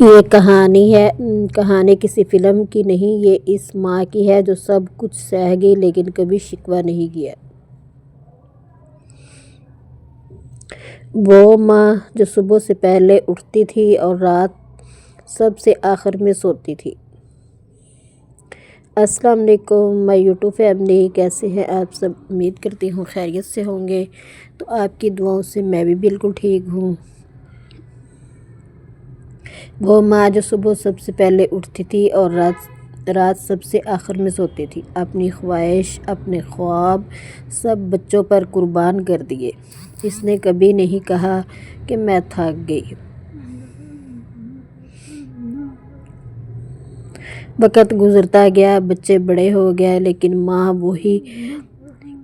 یہ کہانی کسی فلم کی نہیں، یہ اس ماں کی ہے جو سب کچھ سہ گئی لیکن کبھی شکوہ نہیں کیا۔ وہ ماں جو صبح سے پہلے اٹھتی تھی اور رات سب سے آخر میں سوتی تھی۔ السلام علیکم مائی یوٹیوب فیملی، کیسے ہیں آپ سب؟ امید کرتی ہوں خیریت سے ہوں گے۔ تو آپ کی دعاؤں سے میں بھی بالکل ٹھیک ہوں۔ وہ ماں جو صبح سب سے پہلے اٹھتی تھی اور رات سب سے آخر میں سوتی تھی، اپنی خواہش، اپنے خواب سب بچوں پر قربان کر دیے۔ اس نے کبھی نہیں کہا کہ میں تھک گئی۔ وقت گزرتا گیا، بچے بڑے ہو گئے، لیکن ماں وہی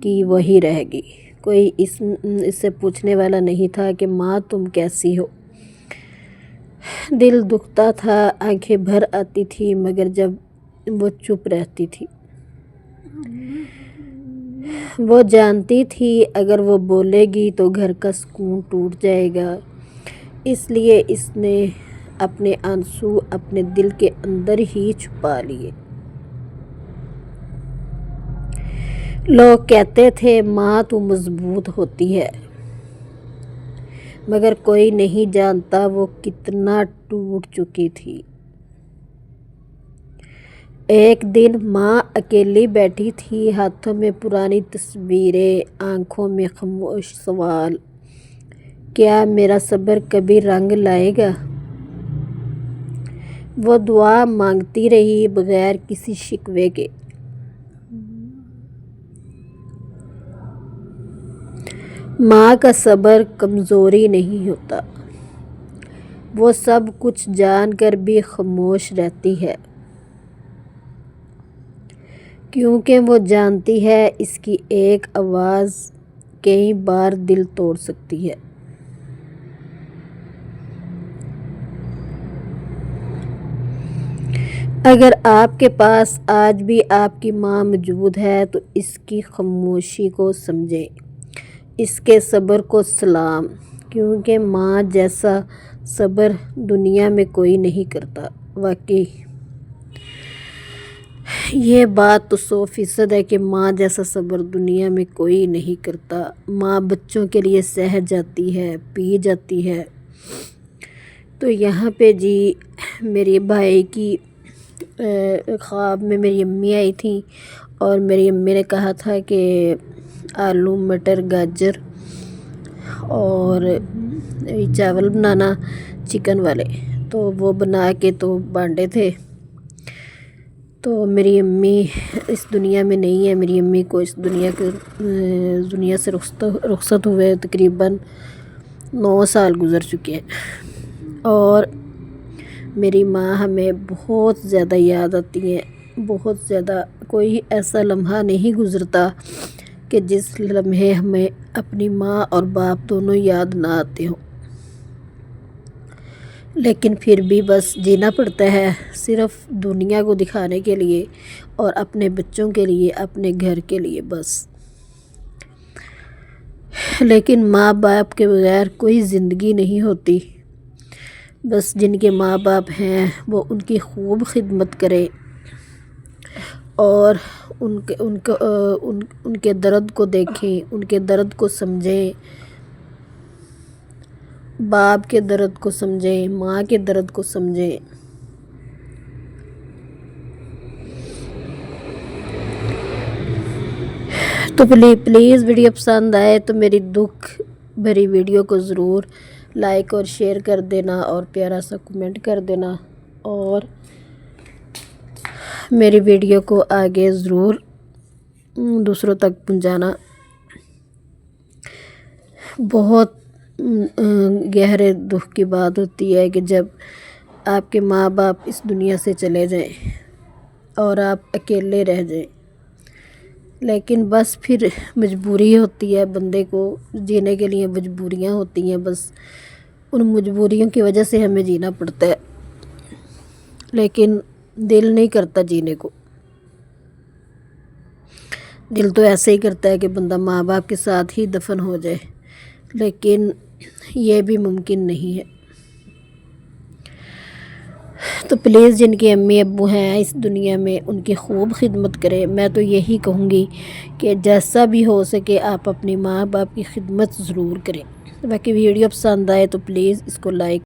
کی وہی رہ گئی۔ کوئی اس سے پوچھنے والا نہیں تھا کہ ماں تم کیسی ہو؟ دل دکھتا تھا، آنکھیں بھر آتی تھی، مگر جب وہ چپ رہتی تھی۔ وہ جانتی تھی اگر وہ بولے گی تو گھر کا سکون ٹوٹ جائے گا، اس لیے اس نے اپنے آنسو اپنے دل کے اندر ہی چھپا لیے۔ لوگ کہتے تھے ماں تو مضبوط ہوتی ہے، مگر کوئی نہیں جانتا وہ کتنا ٹوٹ چکی تھی۔ ایک دن ماں اکیلی بیٹھی تھی، ہاتھوں میں پرانی تصویریں، آنکھوں میں خاموش سوال، کیا میرا صبر کبھی رنگ لائے گا؟ وہ دعا مانگتی رہی بغیر کسی شکوے کے۔ ماں کا صبر کمزوری نہیں ہوتا، وہ سب کچھ جان کر بھی خاموش رہتی ہے، کیونکہ وہ جانتی ہے اس کی ایک آواز کئی بار دل توڑ سکتی ہے۔ اگر آپ کے پاس آج بھی آپ کی ماں موجود ہے تو اس کی خاموشی کو سمجھیں، اس کے صبر کو سلام، کیونکہ ماں جیسا صبر دنیا میں کوئی نہیں کرتا۔ واقعی یہ بات تو 100% ہے کہ ماں جیسا صبر دنیا میں کوئی نہیں کرتا۔ ماں بچوں کے لیے سہ جاتی ہے، پی جاتی ہے۔ تو یہاں پہ جی میری بھائی کی خواب میں میری امی آئی تھیں اور میری امی نے کہا تھا کہ آلو مٹر گاجر اور چاول بنانا چکن والے، تو وہ بنا کے تو بانٹے تھے۔ تو میری امی اس دنیا میں نہیں ہے، میری امی کو اس دنیا سے رخصت ہوئے تقریباً 9 سال گزر چکے ہیں، اور میری ماں ہمیں بہت زیادہ یاد آتی ہے، بہت زیادہ۔ کوئی ایسا لمحہ نہیں گزرتا کہ جس لمحے ہمیں اپنی ماں اور باپ دونوں یاد نہ آتے ہوں، لیکن پھر بھی بس جینا پڑتا ہے، صرف دنیا کو دکھانے کے لیے اور اپنے بچوں کے لیے، اپنے گھر کے لیے بس۔ لیکن ماں باپ کے بغیر کوئی زندگی نہیں ہوتی، بس جن کے ماں باپ ہیں وہ ان کی خوب خدمت کریں اور ان کے درد کو دیکھیں، ان کے درد کو سمجھیں، باپ کے درد کو سمجھیں، ماں کے درد کو سمجھیں۔ تو پلیز ویڈیو پسند آئے تو میری دکھ بھری ویڈیو کو ضرور لائک اور شیئر کر دینا اور پیارا سا کمنٹ کر دینا، اور میری ویڈیو کو آگے ضرور دوسروں تک پہنچانا۔ بہت گہرے دکھ کی بات ہوتی ہے کہ جب آپ کے ماں باپ اس دنیا سے چلے جائیں اور آپ اکیلے رہ جائیں، لیکن بس پھر مجبوری ہوتی ہے، بندے کو جینے کے لیے مجبوریاں ہوتی ہیں، بس ان مجبوریوں کی وجہ سے ہمیں جینا پڑتا ہے، لیکن دل نہیں کرتا جینے کو۔ دل تو ایسے ہی کرتا ہے کہ بندہ ماں باپ کے ساتھ ہی دفن ہو جائے، لیکن یہ بھی ممکن نہیں ہے۔ تو پلیز جن کے امی ابو ہیں اس دنیا میں ان کی خوب خدمت کریں. میں تو یہی کہوں گی کہ جیسا بھی ہو سکے آپ اپنے ماں باپ کی خدمت ضرور کریں. باقی ویڈیو پسند آئے تو پلیز اس کو لائک